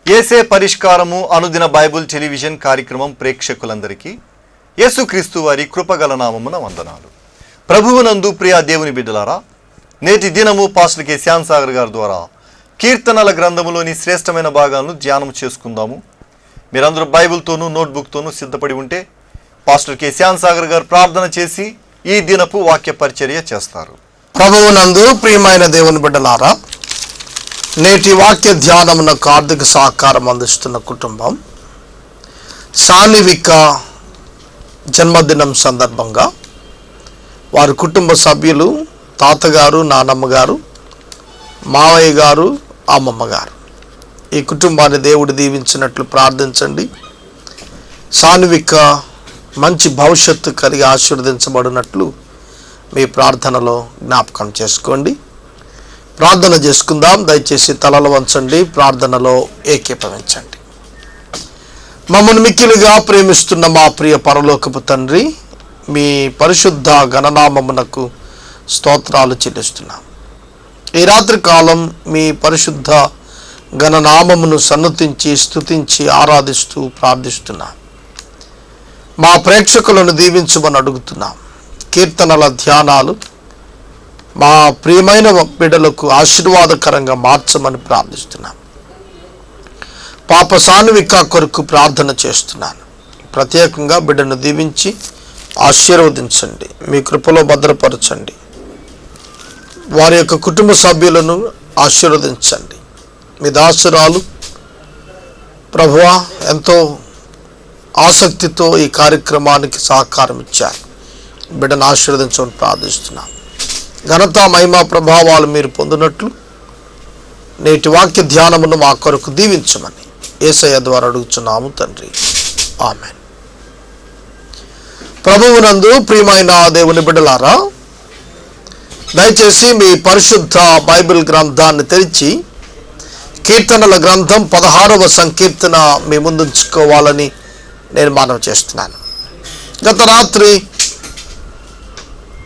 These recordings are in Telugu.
యేసే పరిష్కారము అనుదిన బైబుల్ టెలివిజన్ కార్యక్రమం ప్రేక్షకులందరికీ యేసుక్రీస్తు వారి కృపగల నామమున వందనాలు. ప్రభువునందు ప్రియ దేవుని బిడ్డలారా, నేటి దినము పాస్టర్ కె శ్యామ్ సాగర్ గారి ద్వారా కీర్తనల గ్రంథములోని శ్రేష్టమైన భాగాలను ధ్యానం చేసుకుందాము. మీరందరూ బైబిల్తోనూ నోట్బుక్తోనూ సిద్ధపడి ఉంటే పాస్టర్ కె శ్యామ్ సాగర్ గారు ప్రార్థన చేసి ఈ దినపు వాక్య పరిచర్య చేస్తారు. ప్రభువునందు ప్రియమైన దేవుని బిడ్డలారా, నేటి వాక్య ధ్యానమునకు ఆర్థిక సహకారం అందిస్తున్న కుటుంబం సాన్విక జన్మదినం సందర్భంగా వారి కుటుంబ సభ్యులు తాతగారు, నానమ్మగారు, మావయ్య గారు, అమ్మమ్మ గారు ఈ కుటుంబాన్ని దేవుడు దీవించినట్లు ప్రార్థించండి. సాన్విక మంచి భవిష్యత్తు కలిగి ఆశీర్వదించబడినట్లు మీ ప్రార్థనలో జ్ఞాపకం చేసుకోండి. ప్రార్థన చేసుకుందాం. దయచేసి తలలు వంచండి, ప్రార్థనలో ఏకీభవించండి. మమ్మల్ని మిక్కిలిగా ప్రేమిస్తున్న మా ప్రియ పరలోకపు తండ్రి, మీ పరిశుద్ధ గణనామమునకు స్తోత్రాలు చెల్లిస్తున్నాం. ఈ రాత్రి కాలం మీ పరిశుద్ధ గణనామమును సన్నతించి స్తుతించి ఆరాధిస్తూ ప్రార్థిస్తున్నాం. మా ప్రేక్షకులను దీవించమని అడుగుతున్నాం. కీర్తనల ధ్యానాలు మా ప్రియమైన బిడ్డలకు ఆశీర్వాదకరంగా మార్చమని ప్రార్థిస్తున్నాను. పాప సాన్విక కొరకు ప్రార్థన చేస్తున్నాను. ప్రత్యేకంగా బిడ్డను దీవించి ఆశీర్వదించండి, మీ కృపలో భద్రపరచండి. వారి యొక్క కుటుంబ సభ్యులను ఆశీర్వదించండి. మీ దాసురాలు ప్రభువా ఎంతో ఆసక్తితో ఈ కార్యక్రమానికి సహకారం ఇచ్చారు. బిడ్డను ఆశీర్వదించమని ప్రార్థిస్తున్నాను. ఘనత మహిమ ప్రభావాలు మీరు పొందినట్లు నేటి వాక్య ధ్యానమును మా కొరకు దీవించమని యేసయ్య ద్వారా అడుగుచున్నాము తండ్రి, ఆమేన్. ప్రభువునందు ప్రియమైన దేవుని బిడ్డలారా, దయచేసి మీ పరిశుద్ధ బైబిల్ గ్రంథాన్ని తెరిచి కీర్తనల గ్రంథం 16వ సంకీర్తన మీ ముందుంచుకోవాలని నేను మనవి చేస్తున్నాను. గత రాత్రి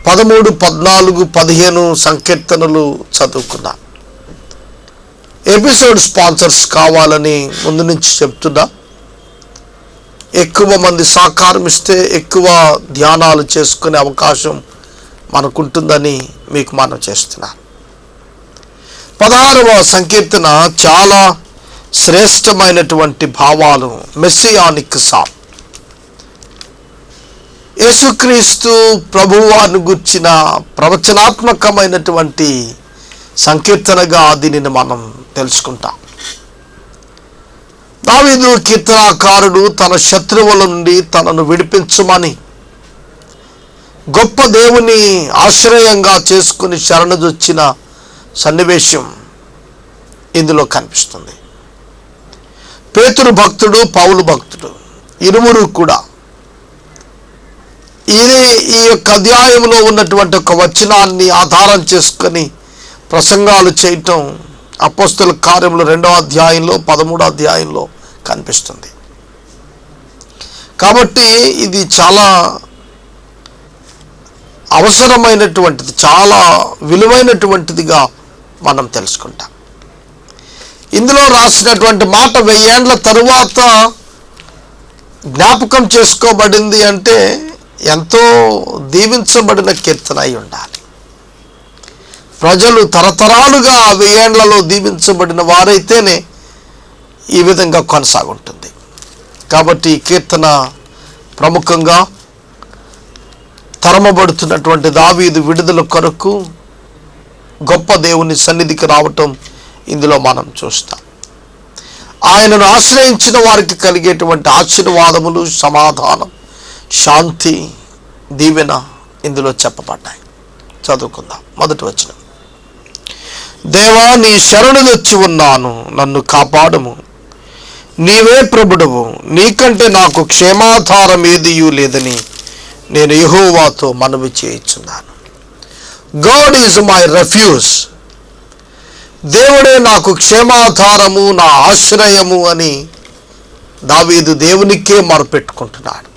13, 14, 15 సంకీర్తనలు చదువుకున్నాం. ఎపిసోడ్ స్పాన్సర్స్ కావాలని ముందు నుంచి చెప్తున్నా. ఎక్కువ మంది సహకారం ఇస్తే ఎక్కువ ధ్యానాలు చేసుకునే అవకాశం మనకుంటుందని మీకు మనం చేస్తున్నాను. 16వ సంకీర్తన చాలా శ్రేష్టమైనటువంటి భావాలు, మెస్సియానిక్ సామ్, యేసుక్రీస్తు ప్రభువాను గుర్చిన ప్రవచనాత్మకమైనటువంటి సంకీర్తనగా దీనిని మనం తెలుసుకుంటాం. దావీదు కీర్తనాకారుడు తన శత్రువుల నుండి తనను విడిపించమని గొప్ప దేవుని ఆశ్రయంగా చేసుకుని శరణుజొచ్చిన సన్నివేశం ఇందులో కనిపిస్తుంది. పేతురు భక్తుడు, పౌలు భక్తుడు ఇరువురు కూడా ఈ యొక్క అధ్యాయంలో ఉన్నటువంటి ఒక వచనాన్ని ఆధారం చేసుకొని ప్రసంగాలు చేయటం అపోస్తల కార్యములు 2వ అధ్యాయంలో 13వ అధ్యాయంలో కనిపిస్తుంది. కాబట్టి ఇది చాలా అవసరమైనటువంటిది, చాలా విలువైనటువంటిదిగా మనం తెలుసుకుంటాం. ఇందులో రాసినటువంటి మాట 1000 ఏండ్ల తరువాత జ్ఞాపకం చేసుకోబడింది అంటే ఎంతో దీవించబడిన కీర్తన అయి ఉండాలి. ప్రజలు తరతరాలుగా 1000 ఏండ్లలో దీవించబడిన వారైతేనే ఈ విధంగా కొనసాగుంటుంది. కాబట్టి ఈ కీర్తన ప్రముఖంగా తరమబడుతున్నటువంటి దావీదు విడుదల కొరకు గొప్ప దేవుని సన్నిధికి రావటం ఇందులో మనం చూస్తాం. ఆయనను ఆశ్రయించిన వారికి కలిగేటువంటి ఆశీర్వాదములు, సమాధానం, శాంతి, దీవెన ఇందులో చెప్పబడ్డాయి. చదువుకుందాం. మొదటి వచనం. దేవా, నీ శరణులొచ్చి ఉన్నాను, నన్ను కాపాడము. నీవే ప్రభుడవు, నీకంటే నాకు క్షేమాధారం ఏదియూ లేదని నేను యెహోవాతో మనవి చేయుచున్నాను. God is my refuge. దేవుడే నాకు క్షేమాధారము, నా ఆశ్రయము అని దావీదు దేవునికే మొరపెట్టుకుంటున్నాడు.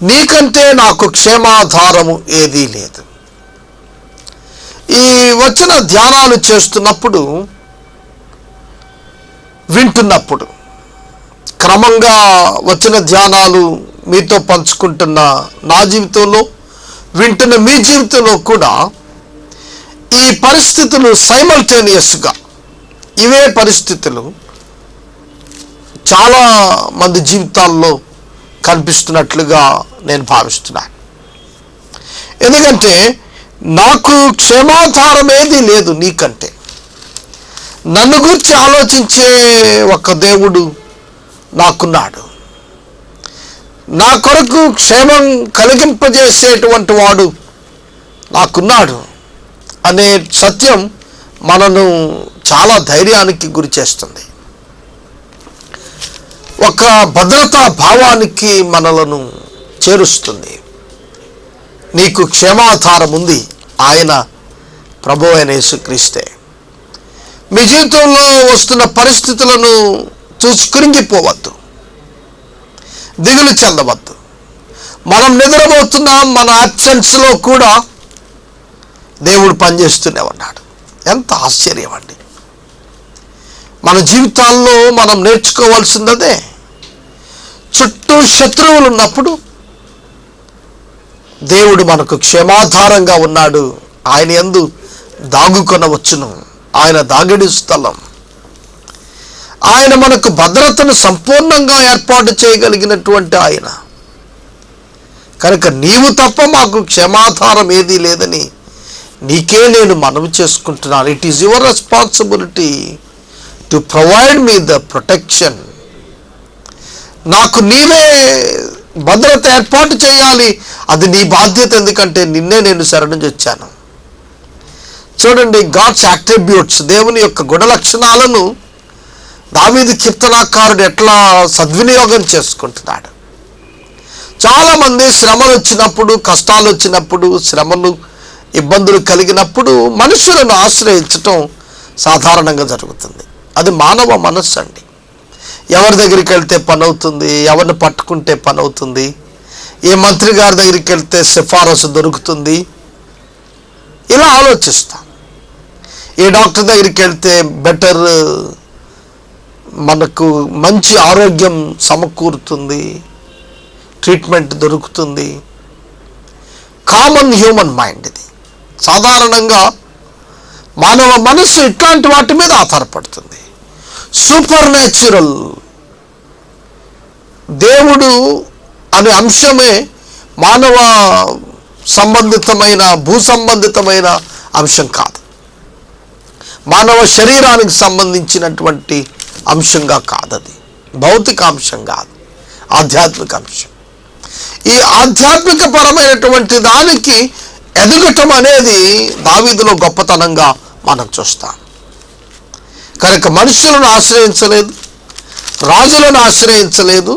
నీకంటే నాకు క్షేమాధారము ఏదీ లేదు. ఈ వచన ధ్యానాలు చేస్తున్నప్పుడు వింటున్నప్పుడు, క్రమంగా వచ్చిన ధ్యానాలు మీతో పంచుకుంటున్న నా జీవితంలో, వింటున్న మీ జీవితంలో కూడా ఈ పరిస్థితులు సైమల్టేనియస్గా, ఇవే పరిస్థితులు చాలా మంది జీవితాల్లో కనిపిస్తున్నట్లుగా నేను భావిస్తున్నాను. ఎందుకంటే నాకు క్షేమాధారం ఏది లేదు నీకంటే. నన్ను గురించి ఆలోచించే ఒక దేవుడు నాకున్నాడు. నా కొరకు క్షేమం కలిగింపజేసేటువంటి వాడు నాకున్నాడు అనే సత్యం మనను చాలా ధైర్యానికి గురి చేస్తుంది. ఒక భద్రతా భావానికి మనలను చేరుస్తుంది. నీకు క్షేమాధారం ఉంది, ఆయన ప్రభువు అయిన యేసుక్రీస్తే. మీ జీవితంలో వస్తున్న పరిస్థితులను చూసి కృంగిపోవద్దు, దిగులు చెందవద్దు. మనం నిద్రపోతున్నాం, మన అబ్సెన్స్లో కూడా దేవుడు పనిచేస్తూనే ఉన్నాడు. ఎంత ఆశ్చర్యం అండి! మన జీవితాల్లో మనం నేర్చుకోవాల్సిందే. చుట్టూ శత్రువులు ఉన్నప్పుడు దేవుడు మనకు క్షేమాధారంగా ఉన్నాడు. ఆయన యందు దాగుకొనవచ్చును. ఆయన దాగిడి స్థలం. ఆయన మనకు భద్రతను సంపూర్ణంగా ఏర్పాటు చేయగలిగినటువంటి ఆయన. కనుక నీవు తప్ప మాకు క్షేమాధారం ఏదీ లేదని నీకే నేను మనవి చేసుకుంటున్నాను. It is your responsibility to provide me the protection. నాకు నీవే భద్రత ఏర్పాటు చేయాలి, అది నీ బాధ్యత. ఎందుకంటే నిన్నే నేను శరణు వచ్చాను. చూడండి, గాడ్స్ అట్రిబ్యూట్స్, దేవుని యొక్క గుణ లక్షణాలను దావీదు కీర్తనాకారుడు ఎట్లా సద్వినియోగం చేసుకుంటున్నాడు. చాలామంది శ్రమలు వచ్చినప్పుడు, కష్టాలు వచ్చినప్పుడు, శ్రమలు ఇబ్బందులు కలిగినప్పుడు మనుషులను ఆశ్రయించటం సాధారణంగా జరుగుతుంది. అది మానవ మనస్సు అండి. ఎవరి దగ్గరికి వెళ్తే పని అవుతుంది, ఎవరిని పట్టుకుంటే పని అవుతుంది, ఏ మంత్రి గారి దగ్గరికి వెళ్తే సిఫారసు దొరుకుతుంది, ఇలా ఆలోచిస్తాం. ఏ డాక్టర్ దగ్గరికి వెళ్తే బెటర్, మనకు మంచి ఆరోగ్యం సమకూరుతుంది, ట్రీట్మెంట్ దొరుకుతుంది. కామన్ హ్యూమన్ మైండ్ ఇది. సాధారణంగా మానవ మనస్సు ఇట్లాంటి వాటి మీద ఆధారపడుతుంది. సూపర్ న్యాచురల్ దేవుడు అనే అంశమే మానవ సంబంధితమైన, భూ సంబంధితమైన అంశం కాదు. మానవ శరీరానికి సంబంధించినటువంటి అంశంగా కాదు. అది భౌతిక అంశం కాదు, ఆధ్యాత్మిక అంశం. ఈ ఆధ్యాత్మిక పరమైనటువంటి దానికి ఎదగటం అనేది దావీదులో గొప్పతనంగా మనం చూస్తాం. కనుక మనుషులను ఆశ్రయించలేదు, రాజులను ఆశ్రయించలేదు,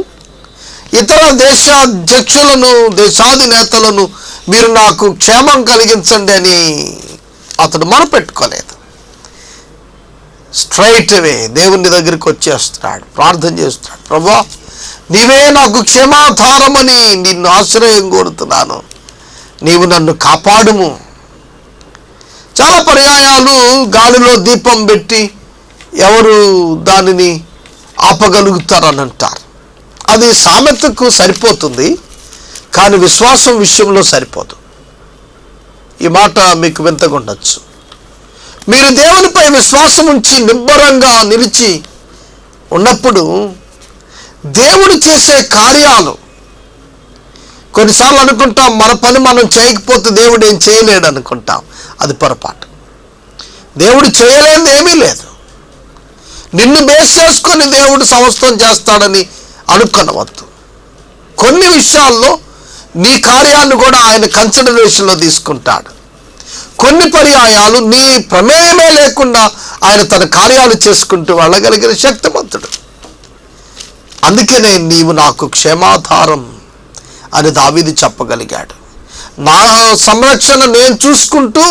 ఇతర దేశాధ్యక్షులను, దేశాధినేతలను మీరు నాకు క్షేమం కలిగించండి అని అతడు మొరపెట్టుకోలేదు. స్ట్రైట్ అవే దేవుని దగ్గరికి వచ్చేస్తున్నాడు, ప్రార్థన చేస్తున్నాడు. ప్రభువా, నీవే నాకు క్షేమాధారమని నిన్ను ఆశ్రయం కోరుతున్నాను, నీవు నన్ను కాపాడుము. చాలా పర్యాయాలు గాలిలో దీపం పెట్టి ఎవరు దానిని ఆపగలుగుతారని అంటారు. అది సామెతకు సరిపోతుంది, కానీ విశ్వాసం విషయంలో సరిపోదు. ఈ మాట మీకు వింతగా ఉండొచ్చు. మీరు దేవునిపై విశ్వాసం ఉంచి నిబ్బరంగా నిలిచి ఉన్నప్పుడు దేవుడు చేసే కార్యాలు, కొన్నిసార్లు అనుకుంటాం మన పని మనం చేయకపోతే దేవుడు ఏం చేయలేడు అనుకుంటాం. అది పొరపాటు. దేవుడు చేయలేనిది ఏమీ లేదు. నిన్ను బేస్ చేసుకొని దేవుడు సమస్తం చేస్తాడని అనుకొనవద్దు. కొన్ని విషయాల్లో నీ కార్యాన్ని కూడా ఆయన కన్సిడరేషన్లో తీసుకుంటాడు. కొన్ని పర్యాయాలు నీ ప్రమేయమే లేకుండా ఆయన తన కార్యాలు చేసుకుంటూ వెళ్ళగలిగిన శక్తిమంతుడు. అందుకనే నీవు నాకు క్షేమాధారం అని దావీదు చెప్పగలిగాడు. నా సంరక్షణ నేను చూసుకుంటూ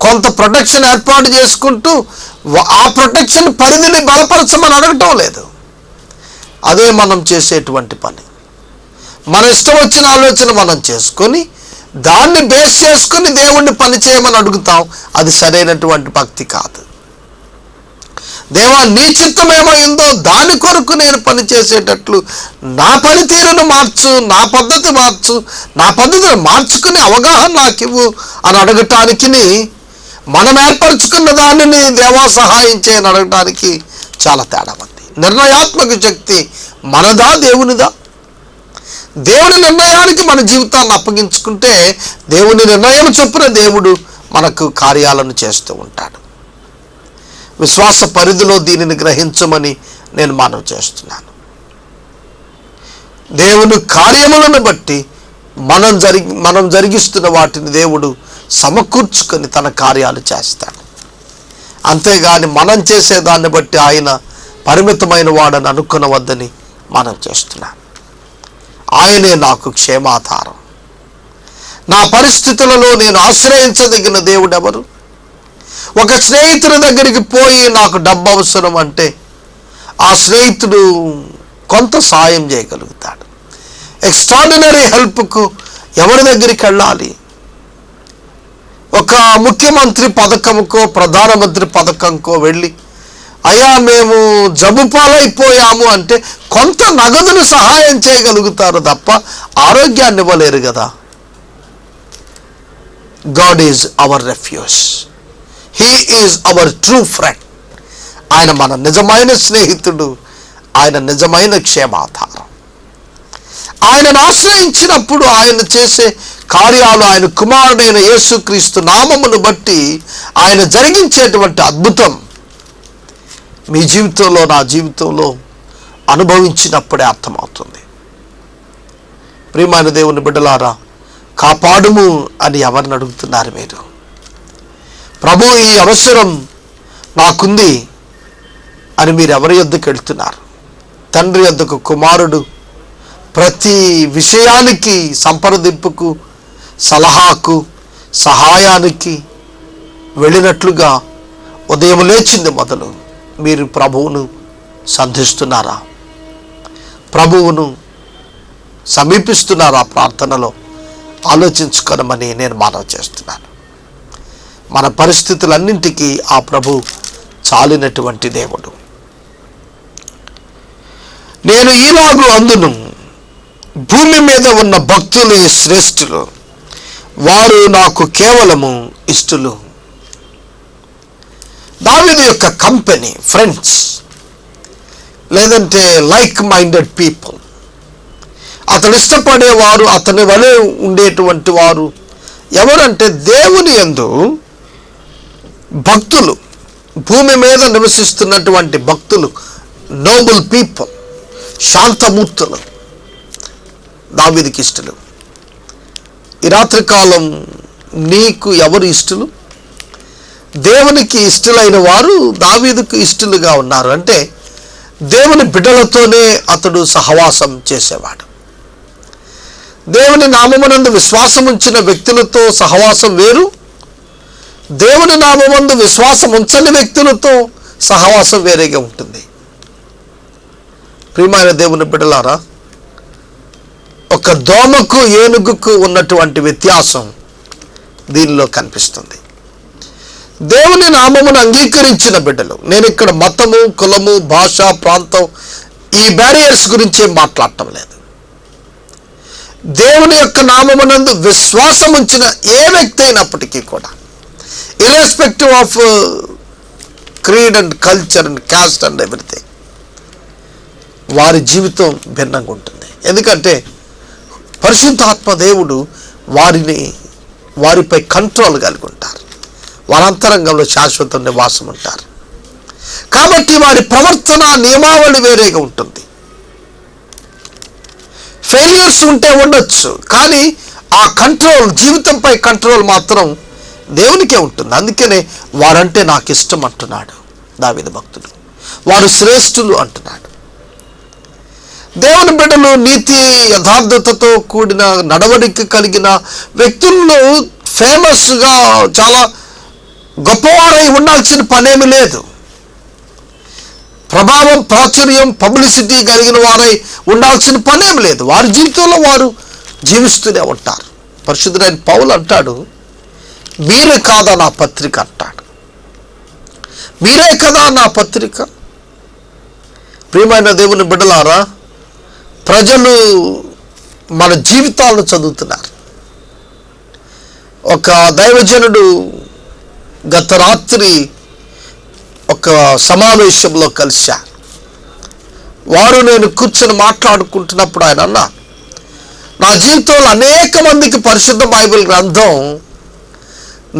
కొంత ప్రొటెక్షన్ ఏర్పాటు చేసుకుంటూ ఆ ప్రొటెక్షన్ పరిధిని బలపరచమని అడగటం లేదు. అదే మనం చేసేటువంటి పని. మన ఇష్టం వచ్చిన ఆలోచన మనం చేసుకొని దాన్ని బేస్ చేసుకుని దేవుణ్ణి పని చేయమని అడుగుతాం. అది సరైనటువంటి భక్తి కాదు. దేవా నీ చిత్తం ఏమైందో దాని కొరకు నేను పని చేసేటట్లు నా పనితీరును మార్చు, నా పద్ధతి మార్చు, నా పద్ధతిని మార్చుకునే అవగాహన నాకు ఇవ్వు అని అడగటానికి, మనం ఏర్పరచుకున్న దానిని దేవా సహాయం చేయని అడగటానికి చాలా తేడా ఉంది. నిర్ణయాత్మక శక్తి మనదా దేవునిదా? దేవుని నిర్ణయానికి మన జీవితాన్ని అప్పగించుకుంటే దేవుని నిర్ణయం చొప్పున దేవుడు మనకు కార్యాలను చేస్తూ ఉంటాడు. విశ్వాస పరిధిలో దీనిని గ్రహించమని నేను మనవి చేస్తున్నాను. దేవుని కార్యములను బట్టి మనం జరిగిస్తున్న వాటిని దేవుడు సమకూర్చుకొని తన కార్యాలు చేస్తాడు. అంతేగాని మనం చేసేదాన్ని బట్టి ఆయన పరిమితమైన వాడని అనుకునవద్దని మనం చేస్తున్నాం. ఆయనే నాకు క్షేమాధారం. నా పరిస్థితులలో నేను ఆశ్రయించదగిన దేవుడు ఎవరు? ఒక స్నేహితుడి దగ్గరికి పోయి నాకు డబ్బు అవసరం అంటే ఆ స్నేహితుడు కొంత సాయం చేయగలుగుతాడు. ఎక్స్ట్రాడినరీ హెల్ప్కు ఎవరి దగ్గరికి వెళ్ళాలి? ఒక ముఖ్యమంత్రి పథకంకో ప్రధానమంత్రి పథకంకో వెళ్ళి అయ్యా మేము జబ్బు పాలైపోయాము అంటే కొంత నగదును సహాయం చేయగలుగుతారు తప్ప ఆరోగ్యాన్ని ఇవ్వలేరు కదా. God is our refuge, he is our true friend. ఆయన మన నిజమైన స్నేహితుడు, ఆయన నిజమైన క్షేమాధారం. ఆయనను ఆశ్రయించినప్పుడు ఆయన చేసే కార్యాలు, ఆయన కుమారుడైన యేసుక్రీస్తు నామమును బట్టి ఆయన జరిగించేటువంటి అద్భుతం మీ జీవితంలో నా జీవితంలో అనుభవించినప్పుడే అర్థమవుతుంది. ప్రియమైన దేవుని బిడ్డలారా, కాపాడుము అని ఎవరిని అడుగుతున్నారు మీరు? ప్రభు ఈ అవసరం నాకుంది అని మీరు ఎవరి యొద్దకు వెళ్తున్నారు? తండ్రి యొద్దకు కుమారుడు ప్రతి విషయానికి సంప్రదింపుకు, సలహాకు, సహాయానికి వెళ్ళినట్లుగా ఉదయం లేచింది మొదలు మీరు ప్రభువును సంధిస్తున్నారా? ప్రభువును సమీపిస్తున్నారా? ప్రార్థనలో ఆలోచించుకోనమని నేను మనవి చేస్తున్నాను. మన పరిస్థితులన్నింటికీ ఆ ప్రభు చాలినటువంటి దేవుడు. నేను ఈలాగు అందును, భూమి మీద ఉన్న భక్తులే శ్రేష్ఠులు, వారు నాకు కేవలము ఇష్టలు. దావీదు యొక్క కంపెనీ, ఫ్రెండ్స్, లేదంటే లైక్ మైండెడ్ పీపుల్, అతడు ఇష్టపడేవారు, అతని వలె ఉండేటువంటి వారు ఎవరంటే దేవుని యందు భక్తులు, భూమి మీద నివసిస్తున్నటువంటి భక్తులు, నోబుల్ పీపుల్, శాంతమూర్తులు దావీదుకి ఇష్టలు. ఈ రాత్రికాలం నీకు ఎవరు ఇష్టలు? దేవునికి ఇష్టలైన వారు దావీదుకు ఇష్టలుగా ఉన్నారు. అంటే దేవుని బిడ్డలతోనే అతడు సహవాసం చేసేవాడు. దేవుని నామమునందు విశ్వాసం ఉంచిన వ్యక్తులతో సహవాసం వేరు, దేవుని నామమందు విశ్వాసం ఉంచని వ్యక్తులతో సహవాసం వేరేగా ఉంటుంది. ప్రియమైన దేవుని బిడ్డలారా, ఒక దోమకు ఏనుగుకు ఉన్నటువంటి వ్యత్యాసం దీనిలో కనిపిస్తుంది. దేవుని నామమును అంగీకరించిన బిడ్డలు, నేను ఇక్కడ మతము, కులము, భాష, ప్రాంతం ఈ బ్యారియర్స్ గురించి మాట్లాడటం లేదు. దేవుని యొక్క నామమునందు విశ్వాసం ఉంచిన ఏ వ్యక్తి అయినప్పటికీ కూడా, irrespective of creed and culture and cost and everything, వారి జీవితం భిన్నంగా ఉంటుంది. ఎందుకంటే పరిశుద్ధాత్మ దేవుడు వారిపై కంట్రోల్ కలిగి ఉంటారు. వారి అంతరంగంలో శాశ్వత నివాసం ఉంటారు. కాబట్టి వారి ప్రవర్తన నియమావళి వేరేగా ఉంటుంది. ఫెయిలియర్స్ ఉంటే ఉండొచ్చు, కానీ ఆ కంట్రోల్, జీవితంపై కంట్రోల్ మాత్రం దేవునికే ఉంటుంది. అందుకనే వారంటే నాకు ఇష్టం అంటున్నాడు దావీదు భక్తుడు. వారు శ్రేష్ఠులు అంటున్నాడు. దేవుని బిడ్డలు నీతి యథార్థతతో కూడిన నడవడిక కలిగిన వ్యక్తులను ఫేమస్గా చాలా గొప్పవారై ఉండాల్సిన పనేమి లేదు. ప్రభావం, ప్రాచుర్యం, పబ్లిసిటీ కలిగిన వారై ఉండాల్సిన పనేమి లేదు. వారి జీవితంలో వారు జీవిస్తూనే ఉంటారు. పరిశుద్ధుడైన పౌలు అంటాడు, మీరు కాదా నా పత్రిక అంటాడు. మీరే కదా నా పత్రిక. ప్రియమైన దేవుని బిడ్డలారా, ప్రజలు మన జీవితాలను చదువుతున్నారు. ఒక దైవజనుడు గత రాత్రి ఒక సమావేశంలో కలిశారు. వారు నేను కూర్చొని మాట్లాడుకుంటున్నప్పుడు ఆయన అన్నా, నా జీవితంలో అనేక మందికి పరిశుద్ధ బైబిల్ గ్రంథం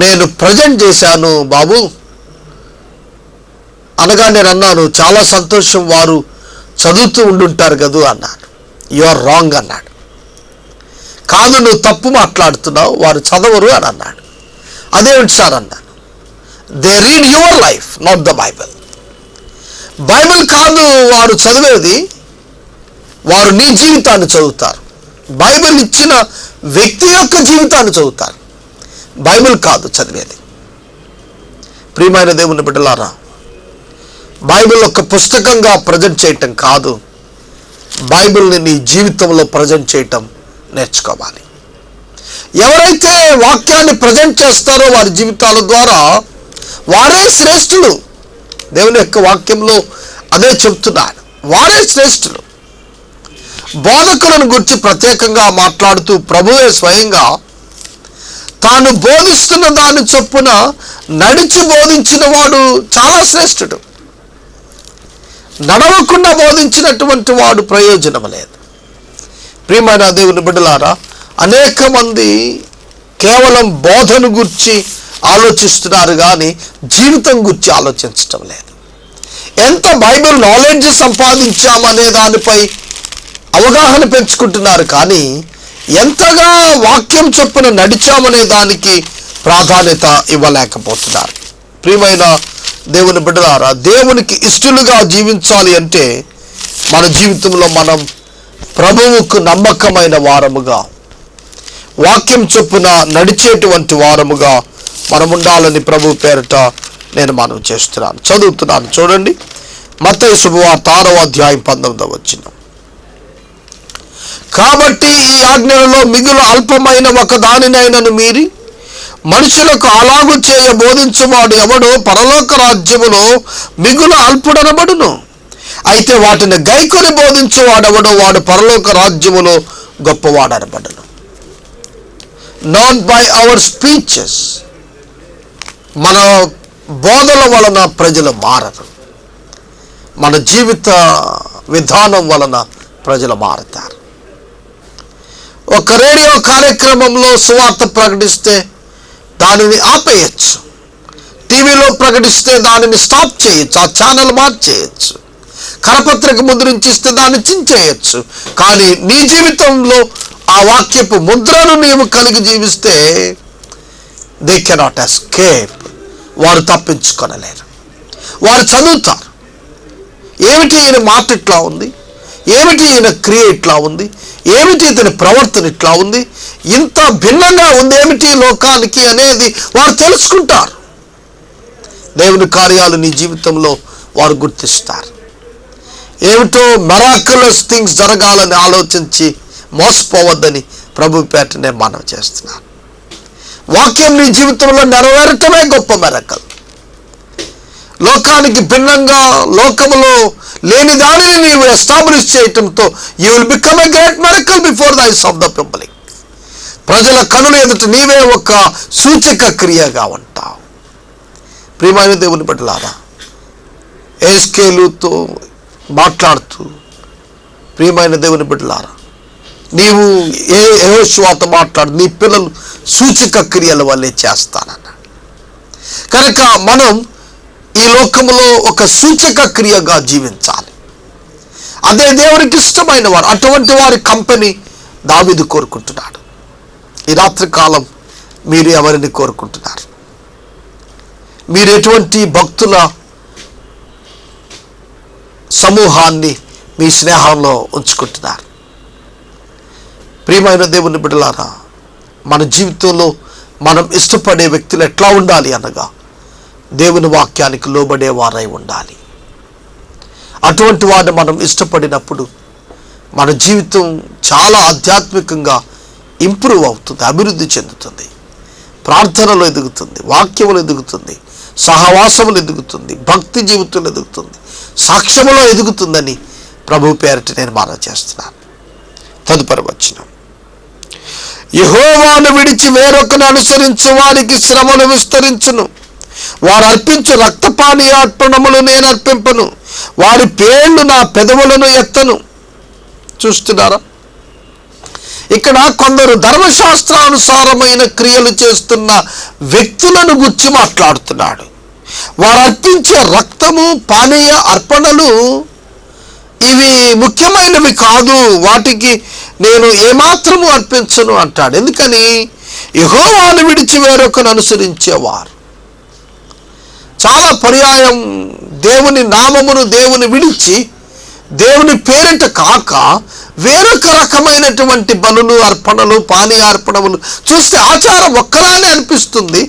నేను ప్రజెంట్ చేశాను బాబు అనగా నేను అన్నాను, చాలా సంతోషం, వారు చదువుతూ ఉండుంటారు కదూ అన్నాను. యు ఆర్ రాంగ్ అన్నాడు. కాదు, నువ్వు తప్పు మాట్లాడుతున్నావు, వారు చదవరు అని అన్నాడు. అదేమిటి సార్ అన్నాను. They read your life, not the Bible. Bible కాదు వారు చదివేది, వారు నీ జీవితాన్ని చదువుతారు. బైబిల్ ఇచ్చిన వ్యక్తి యొక్క జీవితాన్ని చదువుతారు, బైబిల్ కాదు చదివేది. ప్రియమైన దేవుని బిడ్డలారా, బైబిల్ ఒక పుస్తకంగా ప్రజెంట్ చేయటం కాదు, బైబిల్ని నీ జీవితంలో ప్రజెంట్ చేయటం నేర్చుకోవాలి. ఎవరైతే వాక్యాన్ని ప్రజెంట్ చేస్తారో వారి జీవితాల ద్వారా వారే శ్రేష్ఠులు. దేవుని యొక్క వాక్యంలో అదే చెప్తున్నాడు, వారే శ్రేష్ఠులు. బోధకులను గురించి ప్రత్యేకంగా మాట్లాడుతూ ప్రభువే స్వయంగా తాను బోధిస్తున్న దాని చొప్పున నడిచి బోధించిన వాడు చాలా శ్రేష్ఠుడు, నడవకుండా బోధించినటువంటి వాడు ప్రయోజనం లేదు. ప్రియమైన దేవుని బిడ్డలారా, అనేక మంది కేవలం బోధను గురించి ఆలోచిస్తున్నారు కానీ జీవితం గురించి ఆలోచించటం లేదు. ఎంత బైబిల్ నాలెడ్జ్ సంపాదించామనే దానిపై అవగాహన పెంచుకుంటున్నారు కానీ ఎంతగా వాక్యం చొప్పున నడిచామనే దానికి ప్రాధాన్యత ఇవ్వలేకపోతున్నారు. ప్రియమైన దేవుని బిడ్డలారా, దేవునికి ఇష్టలుగా జీవించాలి అంటే మన జీవితంలో మనం ప్రభువుకు నమ్మకమైన వారముగా, వాక్యం చొప్పున నడిచేటువంటి వారముగా మనం ఉండాలని ప్రభు పేరిట నేను మనవి చేస్తున్నాను. చదువుతున్నాను, చూడండి. మత్తయి శుభవార్త 6వ అధ్యాయం 19వ వచనం. కాబట్టి ఈ ఆజ్ఞలలో మిగులు అల్పమైన ఒక దానినైనను మీరి మనుషులకు అలాగు చేయ బోధించువాడు ఎవడో పరలోక రాజ్యములో మిగులు అల్పుడనబడును. అయితే వాటిని గైకొని బోధించువాడెవడో వాడు పరలోక రాజ్యములో గొప్పవాడనబడును. నాట్ బై అవర్ స్పీచెస్, మన బోధల వలన ప్రజలు మారరు, మన జీవిత విధానం వలన ప్రజలు మారుతారు. ఒక రేడియో కార్యక్రమంలో సువార్త ప్రకటిస్తే దానిని ఆపేయచ్చు, టీవీలో ప్రకటిస్తే దానిని స్టాప్ చేయొచ్చు, ఆ ఛానల్ మార్చేయచ్చు, కరపత్రిక ముద్రించిస్తే దాన్ని చించేయచ్చు. కానీ నీ జీవితంలో ఆ వాక్యపు ముద్రను నీవు కలిగి జీవిస్తే దే కెనాట్ ఎస్కేప్, వారు తప్పించుకొనలేరు. వారు చదువుతారు, ఏమిటి ఈయన మాట ఇట్లా ఉంది, ఏమిటి ఈయన క్రియ ఇట్లా ఉంది, ఏమిటి ఇతని ప్రవర్తన ఇట్లా ఉంది, ఇంత భిన్నంగా ఉంది ఏమిటి లోకానికి అనేది వారు తెలుసుకుంటారు. దేవుని కార్యాలు నీ జీవితంలో వారు గుర్తిస్తారు. ఏమిటో మెరాక్యులస్ థింగ్స్ జరగాలని ఆలోచించి మోసపోవద్దని ప్రభు పేట నేను మనవి చేస్తున్నాను. వాక్యం నీ జీవితంలో నెరవేరటమే గొప్ప మెరకల్. లోకానికి భిన్నంగా, లోకములో లేని దానిని నీవు ఎస్టాబ్లిష్ చేయటంతో you will become a great miracle before the eyes of the public. ప్రజల కనుల ఎదుట నీవే ఒక సూచక క్రియగా ఉంటావు. ప్రియమైన దేవుని బిడ్డలారా, ఎస్కేలుతో మాట్లాడుతూ, ప్రియమైన దేవుని బిడ్డలారా, నీవు యెహోషువతో మాట్లాడు, నీ పిల్లలు సూచక క్రియల వల్లే చేస్తానన్నాడు. కనుక మనం ఈ లోకంలో ఒక సూచక క్రియగా జీవించాలి. అదే దేవునికి ఇష్టమైన వారు. అటువంటి వారి కంపెనీ దావీదు కోరుకుంటున్నాడు. ఈ రాత్రి కాలం మీరు ఎవరిని కోరుకుంటున్నారు? మీరు ఎటువంటి భక్తుల సమూహాన్ని మీ స్నేహంలో ఉంచుకుంటున్నారు? ప్రియమైన దేవుని బిడ్డలారా, మన జీవితంలో మనం ఇష్టపడే వ్యక్తులు ఎట్లా ఉండాలి అనగా దేవుని వాక్యానికి లోబడే వారై ఉండాలి. అటువంటి వారిని మనం ఇష్టపడినప్పుడు మన జీవితం చాలా ఆధ్యాత్మికంగా ఇంప్రూవ్ అవుతుంది, అభివృద్ధి చెందుతుంది, ప్రార్థనలో ఎదుగుతుంది, వాక్యములు ఎదుగుతుంది, సహవాసములు ఎదుగుతుంది, భక్తి జీవితంలో ఎదుగుతుంది, సాక్ష్యములో ఎదుగుతుందని ప్రభు పేరిట నేను మనవి చేస్తున్నాను. తదుపరి వచనం, యెహోవాను విడిచి వేరొకను అనుసరించు వారికి శ్రమలు విస్తరించును. వారు అర్పించు రక్తపానీయ అర్పణములు నేను అర్పింపను. వారి పేర్లు నా పెదవులను ఎత్తను. చూస్తున్నారా, ఇక్కడ కొందరు ధర్మశాస్త్రానుసారమైన క్రియలు చేస్తున్న వ్యక్తులను గురించి మాట్లాడుతున్నాడు. వారు అర్పించే రక్తము, పానీయ అర్పణలు ఇవి ముఖ్యమైనవి కాదు, వాటికి నేను ఏమాత్రము అర్పించను అంటాడు. ఎందుకని? యెహోవాను విడిచి వేరొకను అనుసరించేవారు. చాలా పర్యాయం దేవుని నామమును, దేవుని విడిచి, దేవుని పేరిట కాక వేరొక రకమైనటువంటి బలులు, అర్పణలు, పానీయ అర్పణములు చూస్తే ఆచారం ఒక్కలానే అనిపిస్తుంది,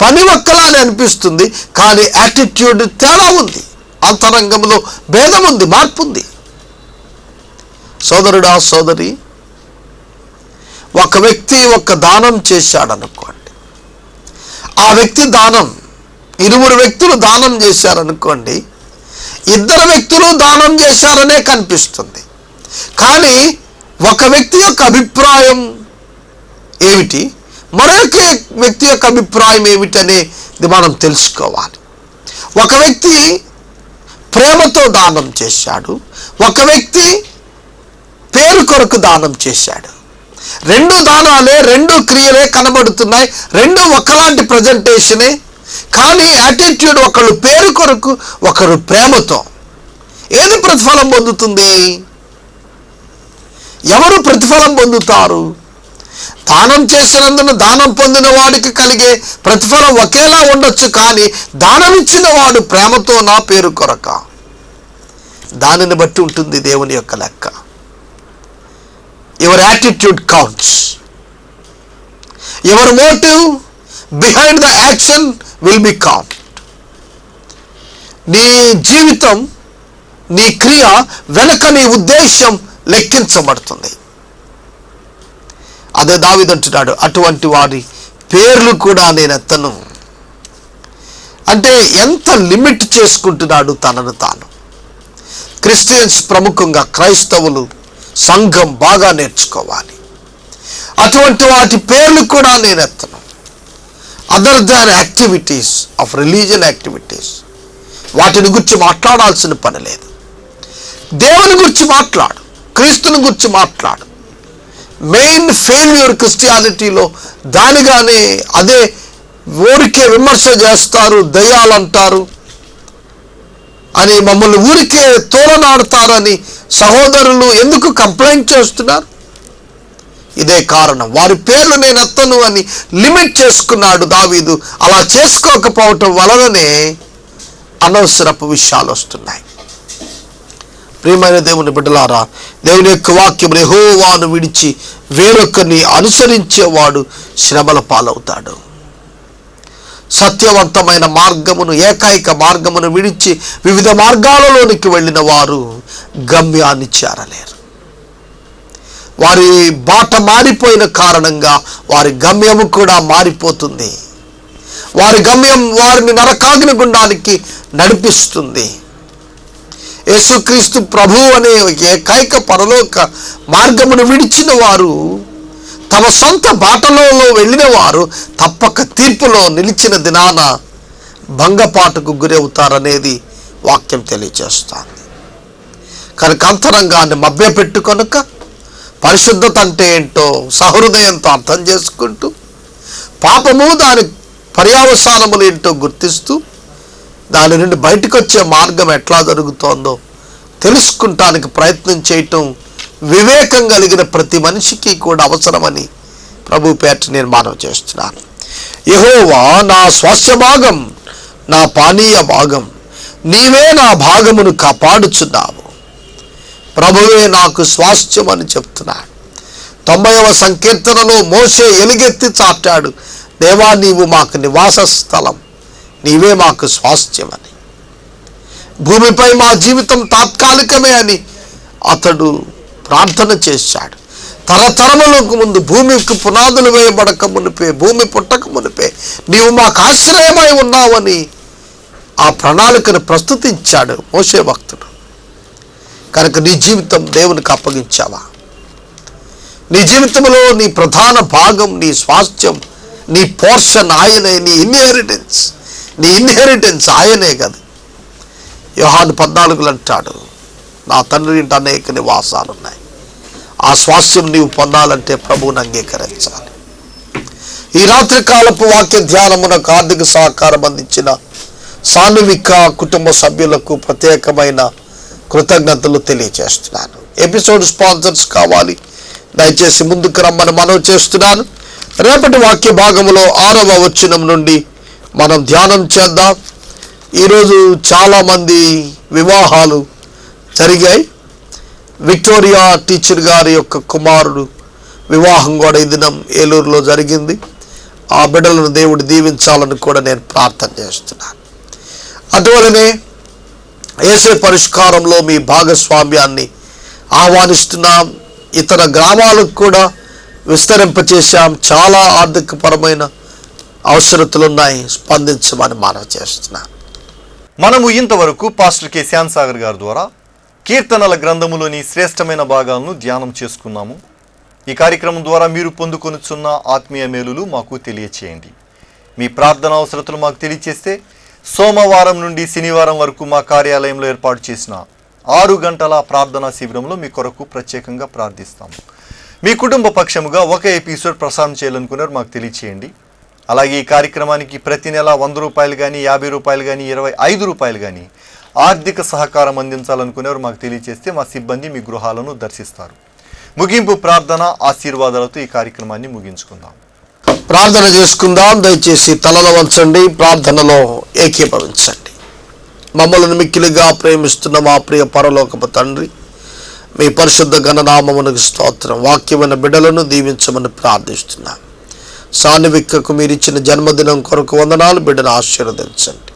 పని ఒక్కలానే అనిపిస్తుంది, కానీ యాటిట్యూడ్ తేడా ఉంది, అంతరంగంలో భేదం ఉంది, మార్పు ఉంది. సోదరుడా, సోదరి, ఒక వ్యక్తి ఒక దానం చేశాడనుకోండి, ఆ వ్యక్తి దానం, 2 వ్యక్తులు దానం చేశారనుకోండి, 2 వ్యక్తులు దానం చేశారనే కనిపిస్తుంది. కానీ ఒక వ్యక్తి యొక్క అభిప్రాయం ఏమిటి, మరొక వ్యక్తి యొక్క అభిప్రాయం ఏమిటనేది మనం తెలుసుకోవాలి. ఒక వ్యక్తి ప్రేమతో దానం చేశాడు, ఒక వ్యక్తి పేరు కొరకు దానం చేశాడు. 2 దానాలే, 2 క్రియలే కనబడుతున్నాయి, 2 ఒకలాంటి ప్రజెంటేషనే, కానీ యాటిట్యూడ్ ఒకళ్ళు పేరు కొరకు, ఒకరు ప్రేమతో. ఏది ప్రతిఫలం పొందుతుంది? ఎవరు ప్రతిఫలం పొందుతారు? దానం చేసినందున దానం పొందిన వాడికి కలిగే ప్రతిఫలం ఒకేలా ఉండొచ్చు, కానీ దానం ఇచ్చిన వాడు ప్రేమతో, నా పేరు కొరక, దానిని బట్టి ఉంటుంది దేవుని యొక్క లెక్క. Your attitude counts. Your motive behind the action will be count. నీ జీవితం, నీ క్రియ వెనక నీ ఉద్దేశం లెక్కించబడుతుంది. అదే దావీదు అంటున్నాడు, అటువంటి వారి పేర్లు కూడా నేను ఎత్తను. అంటే ఎంత లిమిట్ చేసుకుంటున్నాడు తనను తాను. క్రిస్టియన్స్, ప్రముఖంగా క్రైస్తవులు, సంఘం బాగా నేర్చుకోవాలి. అటువంటి వాటి పేర్లు కూడా నేను ఎత్తను. Other than activities of religion activities, వాటిని గురించి మాట్లాడాల్సిన పని లేదు. దేవుని గురించి మాట్లాడు, క్రీస్తుని గురించి మాట్లాడు. మెయిన్ ఫెయిల్యూర్ క్రిస్టియానిటీలో దానిగానే, అదే ఊరికే విమర్శ చేస్తారు, దయ్యాలంటారు అని, మమ్మల్ని ఊరికే తోలనాడతారని సహోదరులు ఎందుకు కంప్లైంట్ చేస్తున్నారు? ఇదే కారణం. వారి పేర్లు నేను ఎత్తను అని లిమిట్ చేసుకున్నాడు దావీదు. అలా చేసుకోకపోవటం వలననే అనవసరపు విషయాలు వస్తున్నాయి. ప్రియమైన దేవుని బిడ్డలారా, దేవుని యొక్క వాక్యం, యెహోవాను విడిచి వేరొకరిని అనుసరించేవాడు శ్రమల పాలవుతాడు. సత్యవంతమైన మార్గమును, ఏకైక మార్గమును విడిచి వివిధ మార్గాలలోనికి వెళ్ళిన వారు గమ్యాన్ని చేరలేరు. వారి బాట మారిపోయిన కారణంగా వారి గమ్యము కూడా మారిపోతుంది. వారి గమ్యం వారిని నరకాగ్ని గుండానికి నడిపిస్తుంది. యేసుక్రీస్తు ప్రభు అనే ఏకైక పరలోక మార్గమును విడిచిన వారు, తమ సొంత బాటలో వెళ్ళిన వారు తప్పక తీర్పులో నిలిచిన దినాన భంగపాటుకు గురవుతారనేది వాక్యం తెలియజేస్తుంది. కనుక అంతరంగాన్ని మభ్యపెట్టుకొనక, పరిశుద్ధత అంటే ఏంటో సహృదయంతో అర్థం చేసుకుంటూ, పాపము దాని పర్యావసానములు ఏంటో గుర్తిస్తూ, దాని నుండి బయటకు వచ్చే మార్గం ఎట్లా జరుగుతోందో తెలుసుకుంటానికి ప్రయత్నం చేయటం వివేకం కలిగిన ప్రతి మనిషికి కూడా అవసరమని ప్రభు పేట నేను మనవి చేస్తున్నాను. యెహోవా నా స్వాస్థ్య భాగం, నా పానీయ భాగం, నీవే నా భాగమును కాపాడుచున్నావు. ప్రభువే నాకు స్వాస్థ్యం అని చెప్తున్నాడు. 90వ సంకీర్తనలో మోషే ఎలుగెత్తి చాటాడు, దేవా నీవు మాకు నివాస స్థలం, నీవే మాకు స్వాస్థ్యమని. భూమిపై మా జీవితం తాత్కాలికమే అని అతడు ప్రార్థన చేశాడు. తరతరములకు ముందు, భూమికి పునాదులు వేయబడక మునిపే, భూమి పుట్టక మునిపే నీవు మాకు ఆశ్రయమై ఉన్నావని ఆ ప్రణాళికను ప్రస్తుతించాడు మోషే భక్తుడు. కనుక నీ జీవితం దేవునికి అప్పగించావా? నీ జీవితంలో నీ ప్రధాన భాగం, నీ స్వాస్థ్యం, నీ పోర్షన్ ఆయనే. నీ ఇన్హెరిటెన్స్ ఆయనే కదా. యోహాను 14 అంటాడు, నా తండ్రి ఇంట అనేక నివాసాలు ఉన్నాయి. ఆ స్వాస్థ్యం నీవు పొందాలంటే ప్రభువుని అంగీకరించాలి. ఈ రాత్రి కాలపు వాక్య ధ్యానమునకు ఆర్థిక సహకారం అందించిన సానువిక కుటుంబ సభ్యులకు ప్రత్యేకమైన కృతజ్ఞతలు తెలియజేస్తున్నాను. ఎపిసోడ్ స్పాన్సర్స్ కావాలి, దయచేసి ముందుకు రమ్మని మనవి చేస్తున్నాను. రేపటి వాక్య భాగంలో 6వ వచనం నుండి మనం ధ్యానం చేద్దాం. ఈరోజు చాలామంది వివాహాలు జరిగాయి. విక్టోరియా టీచర్ గారి యొక్క కుమారుడు వివాహం కూడా ఈ దినం ఏలూరులో జరిగింది. ఆ బిడ్డలను దేవుడు దీవించాలని కూడా నేను ప్రార్థన చేస్తున్నాను. అటువలనే యేసే పరిష్కారంలో మీ భాగస్వామ్యాన్ని ఆహ్వానిస్తున్నాం. ఇతర గ్రామాలకు కూడా విస్తరింపచేశాం. చాలా ఆర్థికపరమైన అవసరతలు ఉన్నాయి, స్పందించమని మనవి చేస్తున్నాను. మనము ఇంతవరకు పాస్టర్ కె శ్యామ్ సాగర్ గారి ద్వారా కీర్తనల గ్రంథములోని శ్రేష్టమైన భాగాలను ధ్యానం చేసుకున్నాము. ఈ కార్యక్రమం ద్వారా మీరు పొందుకొనుచున్న ఆత్మీయ మేలులు మాకు తెలియచేయండి. మీ ప్రార్థన అవసరతలు మాకు తెలియచేస్తే సోమవారం నుండి శనివారం వరకు మా కార్యాలయంలో ఏర్పాటు చేసిన 6 గంటల ప్రార్థనా శిబిరంలో మీ కొరకు ప్రత్యేకంగా ప్రార్థిస్తాము. మీ కుటుంబ పక్షముగా ఒక ఎపిసోడ్ ప్రసారం చేయాలనుకున్నారు మాకు తెలియచేయండి. అలాగే ఈ కార్యక్రమానికి ప్రతి నెల 100 రూపాయలు కానీ, 50 రూపాయలు కానీ, 25 రూపాయలు కానీ ఆర్థిక సహకారం అందించాలనుకునేవారు మాకు తెలియచేస్తే మా సిబ్బంది మీ గృహాలను దర్శిస్తారు. ముగింపు ప్రార్థన ఆశీర్వాదాలతో ఈ కార్యక్రమాన్ని ముగించుకుందాం. ప్రార్థన చేసుకుందాం. దయచేసి తలలో వంచండి, ప్రార్థనలో ఏకీభవించండి. మమ్మల్ని మిక్కిలిగా ప్రేమిస్తున్న మా ప్రియ పరలోకపు తండ్రి, మీ పరిశుద్ధ ఘననామమునకు స్తోత్రం. వాక్యమైన బిడ్డలను దీవించమని ప్రార్థిస్తున్నాం. సాన్వికకు మీరు ఇచ్చిన జన్మదినం కొరకు వందనాలు. బిడ్డను ఆశీర్వదించండి.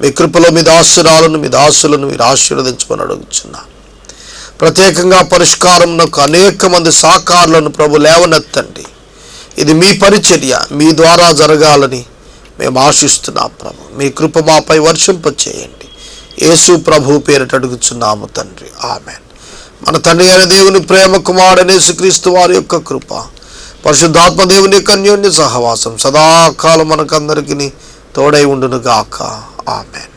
మీ కృపలో మీ దాసురాలను, మీ దాసులను మీరు ఆశీర్వదించమని అడుగుచున్నా. ప్రత్యేకంగా పరిష్కారంకు అనేక మంది సహకారులను ప్రభు లేవనెత్తండి. ఇది మీ పరిచర్య, మీ ద్వారా జరగాలని మేము ఆశిస్తున్నాం ప్రభు. మీ కృప మాపై వర్షింపచేయండి. యేసు ప్రభు పేరిట అడుగుచున్నాము తండ్రి, ఆమేన్. మన తండ్రి అయిన దేవుని ప్రేమ, కుమారుడైన యేసుక్రీస్తు వారి యొక్క కృప, పరిశుద్ధాత్మ దేవుని యొక్క అన్యోన్య సహవాసం సదాకాలం మనకందరికీ తోడై ఉండును గాక. ఆమేన్.